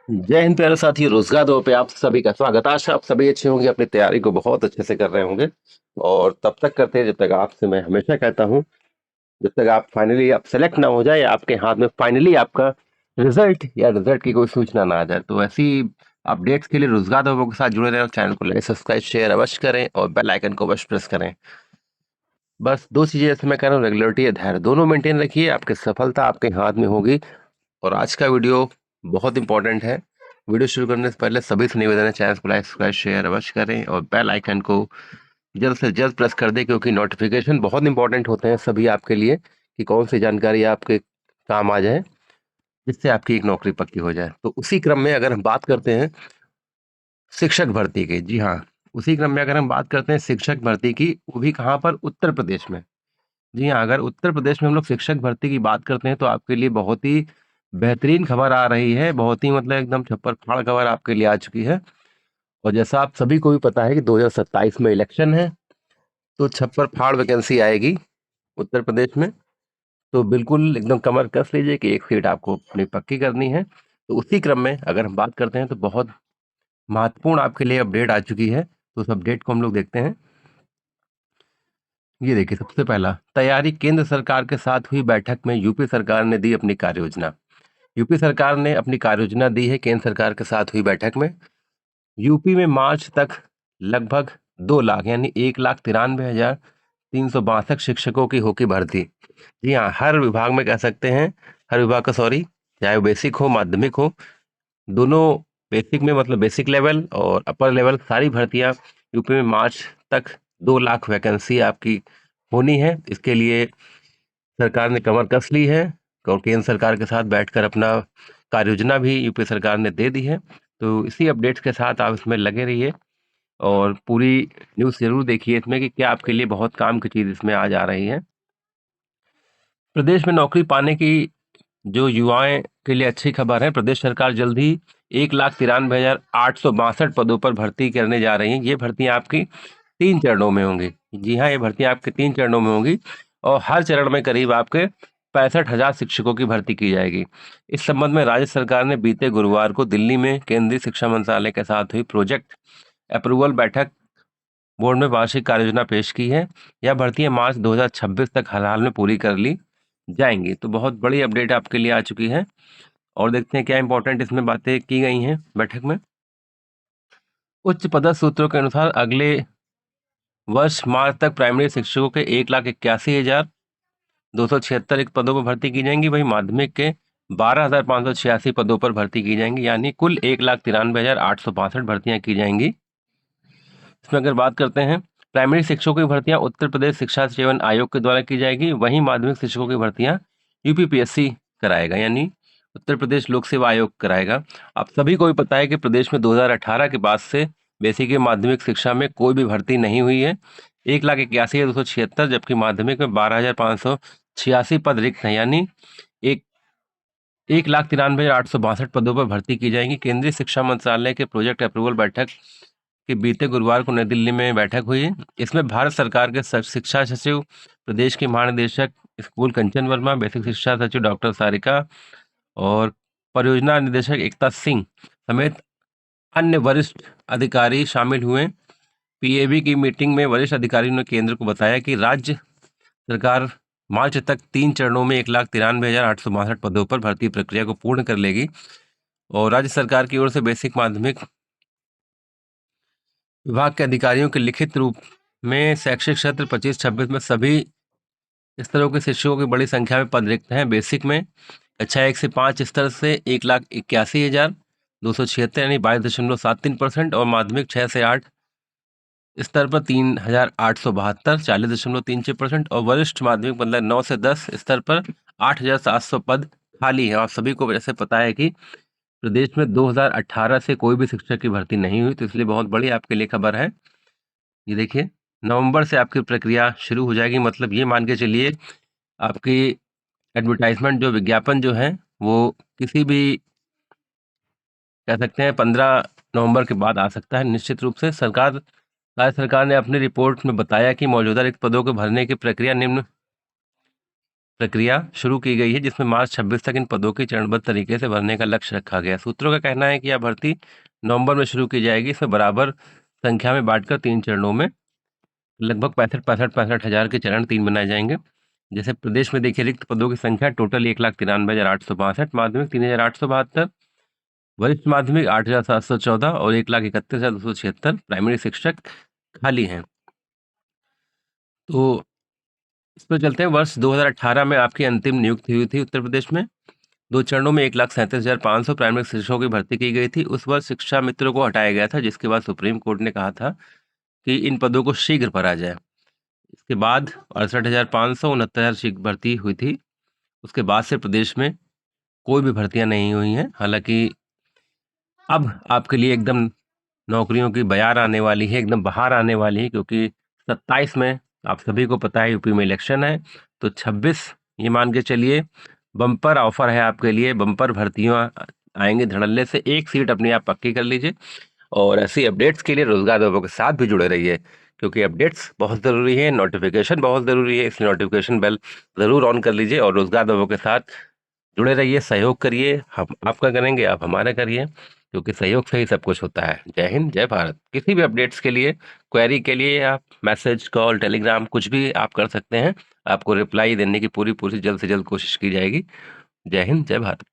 जय हिंद प्यारे साथियों, रोजगार दो पे आप सभी का स्वागत। आशा आप सभी अच्छे होंगे, अपनी तैयारी को बहुत अच्छे से कर रहे होंगे और तब तक करते हैं जब तक आपसे मैं हमेशा कहता हूं, जब तक आप फाइनली आप सेलेक्ट ना हो जाए, आपके हाथ में फाइनली आपका रिजल्ट या रिजल्ट की कोई सूचना ना आ जाए। तो ऐसी अपडेट्स के लिए रोजगार दो के साथ जुड़े रहे और चैनल को लाइक सब्सक्राइब शेयर अवश्य करें और बेल आइकन को अवश्य प्रेस करें। बस दो चीजें जैसे मैं कह रहा हूँ, रेगुलरिटी या धैर्य दोनों मेंटेन रखिए, आपकी सफलता आपके हाथ में होगी। और आज का वीडियो बहुत इंपॉर्टेंट है। वीडियो शुरू करने से पहले सभी से निवेदन है, चैनल को लाइक सब्सक्राइब शेयर अवश्य करें और बेल आइकन को जल्द से जल्द प्रेस कर दें, क्योंकि नोटिफिकेशन बहुत इंपॉर्टेंट होते हैं सभी आपके लिए कि कौन सी जानकारी आपके काम आ जाए जिससे आपकी एक नौकरी पक्की हो जाए। तो उसी क्रम में अगर हम बात करते हैं शिक्षक भर्ती की, जी हाँ, उसी क्रम में अगर हम बात करते हैं शिक्षक भर्ती की, वो भी कहाँ पर, उत्तर प्रदेश में। जी हाँ, अगर उत्तर प्रदेश में हम लोग शिक्षक भर्ती की बात करते हैं तो आपके लिए बहुत ही बेहतरीन खबर आ रही है, बहुत ही मतलब एकदम छप्पर फाड़ खबर आपके लिए आ चुकी है। और जैसा आप सभी को भी पता है कि 2027 में इलेक्शन है, तो छप्पर फाड़ वैकेंसी आएगी उत्तर प्रदेश में। तो बिल्कुल एकदम कमर कस लीजिए कि एक सीट आपको अपनी पक्की करनी है। तो उसी क्रम में अगर हम बात करते हैं तो बहुत महत्वपूर्ण आपके लिए अपडेट आ चुकी है, तो उस अपडेट को हम लोग देखते हैं। ये देखिए, सबसे पहला तैयारी, केंद्र सरकार के साथ हुई बैठक में यूपी सरकार ने दी अपनी कार्य योजना। यूपी सरकार ने अपनी कार्य योजना दी है केंद्र सरकार के साथ हुई बैठक में। यूपी में मार्च तक लगभग 2 लाख यानी 1,93,362 शिक्षकों की होगी भर्ती। जी हाँ, हर विभाग में कह सकते हैं, हर विभाग का सॉरी, चाहे वो बेसिक हो माध्यमिक हो, दोनों। बेसिक में मतलब बेसिक लेवल और अपर लेवल सारी भर्तियां यूपी में मार्च तक 2 लाख वैकेंसी आपकी होनी है। इसके लिए सरकार ने कमर कस ली है और केंद्र सरकार के साथ बैठकर अपना कार्य योजना भी यूपी सरकार ने दे दी है। तो इसी अपडेट्स के साथ आप इसमें लगे रहिए और पूरी न्यूज़ ज़रूर देखिए इसमें कि क्या आपके लिए बहुत काम की चीज़ इसमें आज आ रही है। प्रदेश में नौकरी पाने की जो युवाएं के लिए अच्छी खबर है, प्रदेश सरकार जल्द ही 1,93,862 पदों पर भर्ती करने जा रही है। ये भर्तियां आपकी 3 चरणों में होंगी। जी हाँ, ये भर्तियां आपके 3 चरणों में होंगी और हर चरण में करीब आपके 65,000 शिक्षकों की भर्ती की जाएगी। इस संबंध में राज्य सरकार ने बीते गुरुवार को दिल्ली में केंद्रीय शिक्षा मंत्रालय के साथ हुई प्रोजेक्ट अप्रूवल बैठक बोर्ड में वार्षिक कार्य योजना पेश की है। यह भर्तियां मार्च 2026 तक हाल में पूरी कर ली जाएंगी। तो बहुत बड़ी अपडेट आपके लिए आ चुकी है और देखते हैं क्या इंपॉर्टेंट इसमें बातें की गई हैं बैठक में। उच्च पदस्थ सूत्रों के अनुसार अगले वर्ष मार्च तक प्राइमरी शिक्षकों के 1,81,276 रिक्त पदों पर भर्ती की जाएंगी। वहीं माध्यमिक के 12,586 पदों पर भर्ती की जाएंगी, यानी कुल 1,93,862 भर्तियां की जाएंगी। इसमें अगर बात करते हैं, प्राइमरी शिक्षकों की भर्तियां उत्तर प्रदेश शिक्षा चयन आयोग के द्वारा की जाएगी। वहीं माध्यमिक शिक्षकों की भर्तियां यूपीपीएससी कराएगा, यानी उत्तर प्रदेश लोक सेवा आयोग कराएगा। आप सभी को भी पता है कि प्रदेश में 2018 के बाद से बेसिक एवं माध्यमिक शिक्षा में कोई भी भर्ती नहीं हुई है। 1,81,276, जबकि माध्यमिक में 12,586 पद रिक्त हैं, यानी एक 1,93,862 पदों पर भर्ती की जाएगी। केंद्रीय शिक्षा मंत्रालय के प्रोजेक्ट अप्रूवल बैठक के बीते गुरुवार को नई दिल्ली में बैठक हुई। इसमें भारत सरकार के शिक्षा सचिव, प्रदेश के महानिदेशक स्कूल कंचन वर्मा, बेसिक शिक्षा सचिव डॉक्टर सारिका और परियोजना निदेशक एकता सिंह समेत अन्य वरिष्ठ अधिकारी शामिल हुए। पीएबी की मीटिंग में वरिष्ठ अधिकारियों ने केंद्र को बताया कि राज्य सरकार मार्च तक 3 चरणों में 1,93,862 पदों पर भर्ती प्रक्रिया को पूर्ण कर लेगी और राज्य सरकार की ओर से बेसिक माध्यमिक विभाग के अधिकारियों के लिखित रूप में शैक्षिक सत्र 25-26 में सभी स्तरों के शिक्षकों की बड़ी संख्या में पद रिक्त हैं। बेसिक में कक्षा 1 से 5 स्तर से 1,81,276 यानी 22.73% और माध्यमिक 6 से 8 स्तर पर 3,872 40.36% और वरिष्ठ माध्यमिक मतलब 9 से 10 स्तर पर 8,700 पद खाली है। और सभी को जैसे पता है कि प्रदेश में 2018 से कोई भी शिक्षक की भर्ती नहीं हुई, तो इसलिए बहुत बड़ी आपके लिए खबर है। ये देखिए, नवंबर से आपकी प्रक्रिया शुरू हो जाएगी, मतलब ये मान के चलिए आपकी एडवर्टाइजमेंट जो विज्ञापन जो है वो किसी भी कह सकते हैं 15 नवंबर के बाद आ सकता है। निश्चित रूप से राज्य सरकार ने अपनी रिपोर्ट में बताया कि मौजूदा रिक्त पदों को भरने की प्रक्रिया निम्न प्रक्रिया शुरू की गई है, जिसमें मार्च 26 तक इन पदों की चरणबद्ध तरीके से भरने का लक्ष्य रखा गया है। सूत्रों का कहना है कि यह भर्ती नवंबर में शुरू की जाएगी। इसमें बराबर संख्या में बांटकर 3 चरणों में लगभग 65 हज़ार के चरण 3 बनाए जाएंगे। जैसे प्रदेश में देखिए रिक्त पदों की संख्या टोटल 1,93,862, माध्यमिक 3,872, वरिष्ठ माध्यमिक 8,714 और 1,31,276 प्राइमरी शिक्षक खाली हैं। तो इस पर चलते हैं। वर्ष 2018 में आपकी अंतिम नियुक्ति हुई थी उत्तर प्रदेश में। 2 चरणों में 1,37,500 प्राइमरी शिक्षकों की भर्ती की गई थी। उस वर्ष शिक्षा मित्रों को हटाया गया था, जिसके बाद सुप्रीम कोर्ट ने कहा था कि इन पदों को शीघ्र भरा जाए। इसके बाद 68,500 69,000 भर्ती हुई थी। उसके बाद से प्रदेश में कोई भी भर्तियां नहीं हुई हैं। हालांकि अब आपके लिए एकदम नौकरियों की बयार आने वाली है, एकदम बहार आने वाली है, क्योंकि 27 में आप सभी को पता है यूपी में इलेक्शन है। तो 26 ये मान के चलिए बम्पर ऑफर है आपके लिए, बम्पर भर्तियां आएंगे धड़ल्ले से। एक सीट अपनी आप पक्की कर लीजिए और ऐसी अपडेट्स के लिए रोजगार देवों के साथ भी जुड़े रहिए, क्योंकि अपडेट्स बहुत ज़रूरी है, नोटिफिकेशन बहुत ज़रूरी है। इसलिए नोटिफिकेशन बेल ज़रूर ऑन कर लीजिए और रोजगार देवों के साथ जुड़े रहिए, सहयोग करिए। हम आपका करेंगे, आप हमारा करिए, क्योंकि सहयोग से ही सब कुछ होता है। जय हिंद, जय भारत। किसी भी अपडेट्स के लिए, क्वेरी के लिए आप मैसेज, कॉल, टेलीग्राम कुछ भी आप कर सकते हैं। आपको रिप्लाई देने की पूरी पूरी जल्द से जल्द कोशिश की जाएगी। जय हिंद, जय भारत।